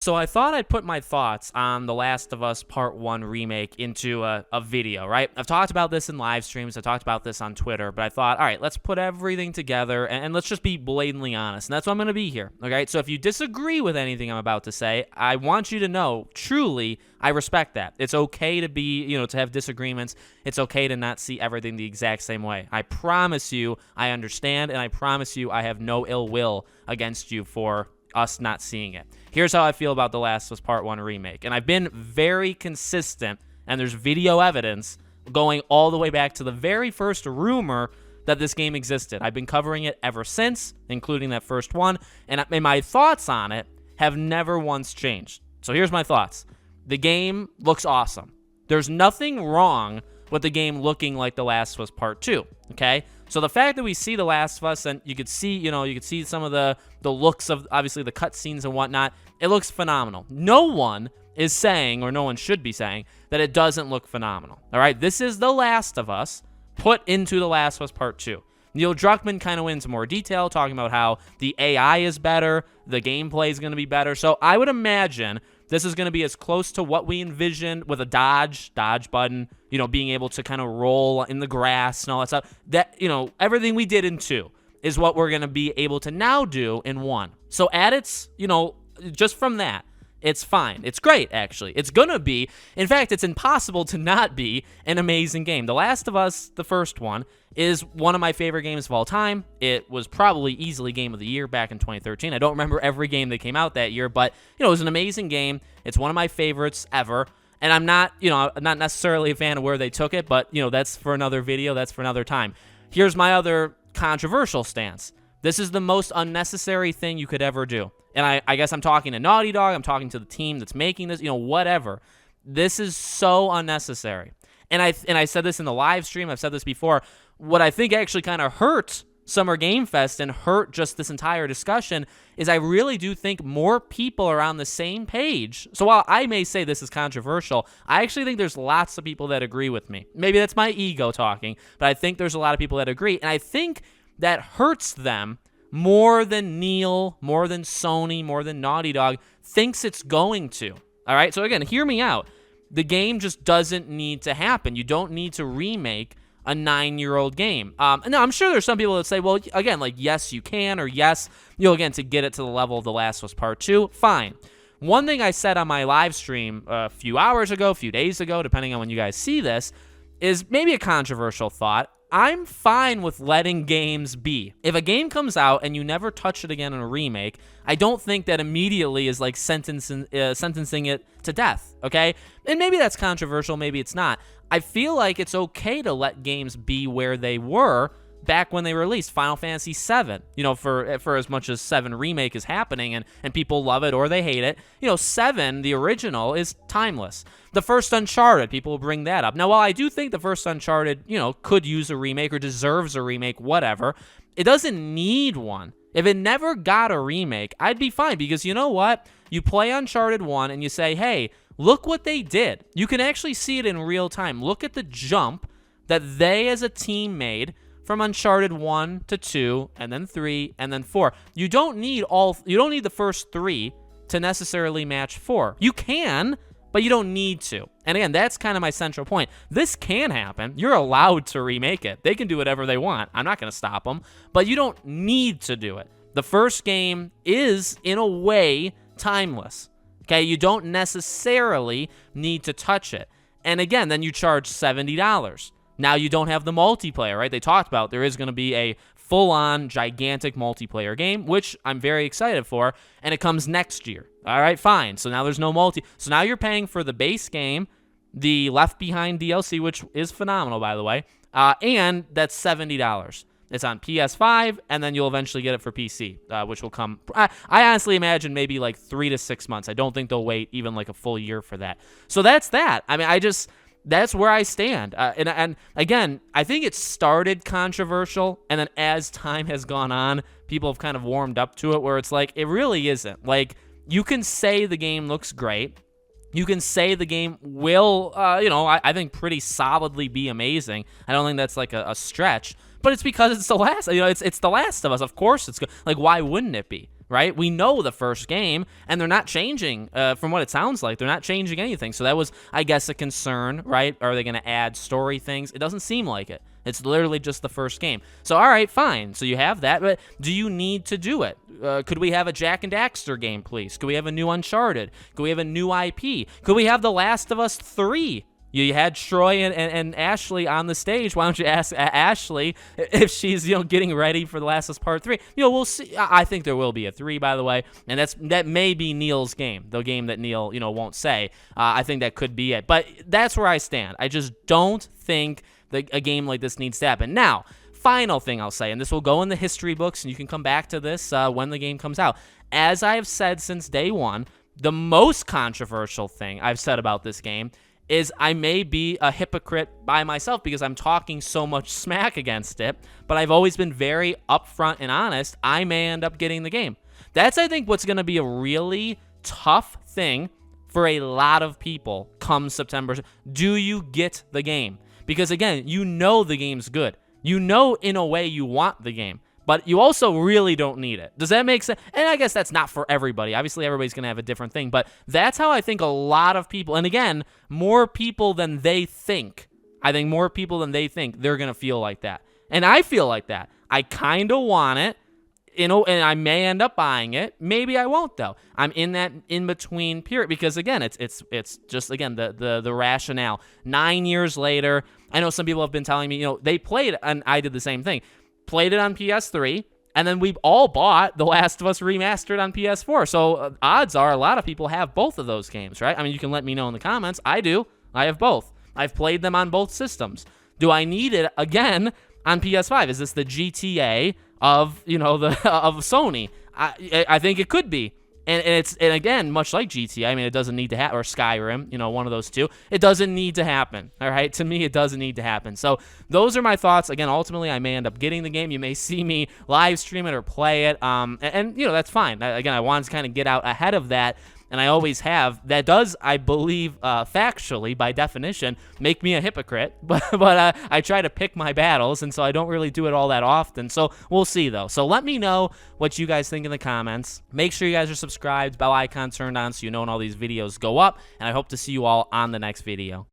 So I thought I'd put my thoughts on The Last of Us Part 1 Remake into a video, right? I've talked about this in live streams. I talked about this on Twitter, but I thought, all right, let's put everything together and let's just be blatantly honest. And that's what I'm going to be here, okay? So if you disagree with anything I'm about to say, I want you to know, truly, I respect that. It's okay to be, to have disagreements. It's okay to not see everything the exact same way. I promise you I understand, and I promise you I have no ill will against you for us not seeing it. Here's how I feel about The Last of Us Part 1 Remake. And I've been very consistent, and there's video evidence going all the way back to the very first rumor that this game existed. I've been covering it ever since, including that first one, and my thoughts on it have never once changed. So here's my thoughts. The game looks awesome. There's nothing wrong with the game looking like The Last of Us Part 2, okay? So the fact that we see The Last of Us, and you could see some of the looks of, obviously, the cutscenes and whatnot, it looks phenomenal. No one is saying, or no one should be saying, that it doesn't look phenomenal, all right? This is The Last of Us put into The Last of Us Part 2. Neil Druckmann kind of went into more detail, talking about how the AI is better, the gameplay is going to be better. So I would imagine this is going to be as close to what we envisioned with a dodge button, being able to kind of roll in the grass and all that stuff. That, everything we did in 2 is what we're going to be able to now do in 1. So at its, just from that, it's fine. It's great, actually. It's going to be, in fact, it's impossible to not be an amazing game. The Last of Us, the first one, is one of my favorite games of all time. It was probably easily Game of the Year back in 2013. I don't remember every game that came out that year, but, it was an amazing game. It's one of my favorites ever. And I'm not necessarily a fan of where they took it, but, that's for another video. That's for another time. Here's my other controversial stance. This is the most unnecessary thing you could ever do. And I guess I'm talking to Naughty Dog. I'm talking to the team that's making this, whatever. This is so unnecessary. And I said this in the live stream. I've said this before. What I think actually kind of hurt Summer Game Fest and hurt just this entire discussion is I really do think more people are on the same page. So while I may say this is controversial, I actually think there's lots of people that agree with me. Maybe that's my ego talking, but I think there's a lot of people that agree. And I think that hurts them more than Neil, more than Sony, more than Naughty Dog thinks it's going to. All right? So again, hear me out. The game just doesn't need to happen. You don't need to remake a 9-year-old game. Now, I'm sure there's some people that say, well, again, like, yes, you can, or yes, again, to get it to the level of The Last of Us Part 2, fine. One thing I said on my live stream a few hours ago, a few days ago, depending on when you guys see this, is maybe a controversial thought. I'm fine with letting games be. If a game comes out and you never touch it again in a remake, I don't think that immediately is like sentencing it to death, okay? And maybe that's controversial, maybe it's not. I feel like it's okay to let games be where they were back when they released Final Fantasy VII. For as much as 7 Remake is happening and people love it or they hate it, 7, the original, is timeless. The first Uncharted, people will bring that up. Now, while I do think the first Uncharted, could use a remake or deserves a remake, whatever, it doesn't need one. If it never got a remake, I'd be fine because you know what? You play Uncharted 1 and you say, hey, look what they did. You can actually see it in real time. Look at the jump that they as a team made from Uncharted 1 to 2 and then 3 and then 4. You don't need the first 3 to necessarily match 4. You can, but you don't need to. And again, that's kind of my central point. This can happen. You're allowed to remake it. They can do whatever they want. I'm not going to stop them, but you don't need to do it. The first game is, in a way, timeless. Okay, you don't necessarily need to touch it. And again, then you charge $70. Now you don't have the multiplayer, right? They talked about there is going to be a full-on gigantic multiplayer game, which I'm very excited for, and it comes next year. All right, fine. So now there's no So now you're paying for the base game, the Left Behind DLC, which is phenomenal, by the way, and that's $70. It's on PS5, and then you'll eventually get it for PC, which will come. I honestly imagine maybe like 3 to 6 months. I don't think they'll wait even like a full year for that. So that's that. I mean, that's where I stand. And again, I think it started controversial, and then as time has gone on, people have kind of warmed up to it, where it's like, it really isn't. Like, you can say the game looks great. You can say the game will, I think pretty solidly be amazing. I don't think that's like a stretch, but it's because it's the last, it's The Last of Us. Of course it's good. Like, why wouldn't it be? right? We know the first game, and they're not changing, from what it sounds like. They're not changing anything. So that was, I guess, a concern, right? Are they going to add story things? It doesn't seem like it. It's literally just the first game. So, all right, fine. So you have that, but do you need to do it? Could we have a Jak and Daxter game, please? Could we have a new Uncharted? Could we have a new IP? Could we have The Last of Us 3? You had Troy and Ashley on the stage. Why don't you ask Ashley if she's, getting ready for The Last of Us Part 3? We'll see. I think there will be a 3, by the way, and that may be Neil's game, the game that Neil, won't say. I think that could be it. But that's where I stand. I just don't think that a game like this needs to happen. Now, final thing I'll say, and this will go in the history books, and you can come back to this when the game comes out. As I have said since day one, the most controversial thing I've said about this game is I may be a hypocrite by myself because I'm talking so much smack against it, but I've always been very upfront and honest. I may end up getting the game. That's, I think, what's going to be a really tough thing for a lot of people come September. Do you get the game? Because, again, the game's good. In a way, you want the game. But you also really don't need it. Does that make sense? And I guess that's not for everybody. Obviously, everybody's going to have a different thing. But that's how I think a lot of people, and again, more people than they think. I think more people than they think, they're going to feel like that. And I feel like that. I kind of want it, and I may end up buying it. Maybe I won't, though. I'm in that in-between period. Because, again, it's just, again, the rationale. 9 years later, I know some people have been telling me, they played, and I did the same thing. Played it on PS3, and then we all bought The Last of Us Remastered on PS4. So odds are a lot of people have both of those games, right? I mean, you can let me know in the comments. I do. I have both. I've played them on both systems. Do I need it again on PS5? Is this the GTA of of Sony? I think it could be. And again, much like GTA, I mean, it doesn't need to happen, or Skyrim, one of those two. It doesn't need to happen, all right? To me, it doesn't need to happen. So those are my thoughts. Again, ultimately, I may end up getting the game. You may see me live stream it or play it, and that's fine. Again, I wanted to kind of get out ahead of that, and I always have. That does, I believe, factually, by definition, make me a hypocrite, but I try to pick my battles, and so I don't really do it all that often. So we'll see, though. So let me know what you guys think in the comments. Make sure you guys are subscribed, bell icon turned on so you know when all these videos go up, and I hope to see you all on the next video.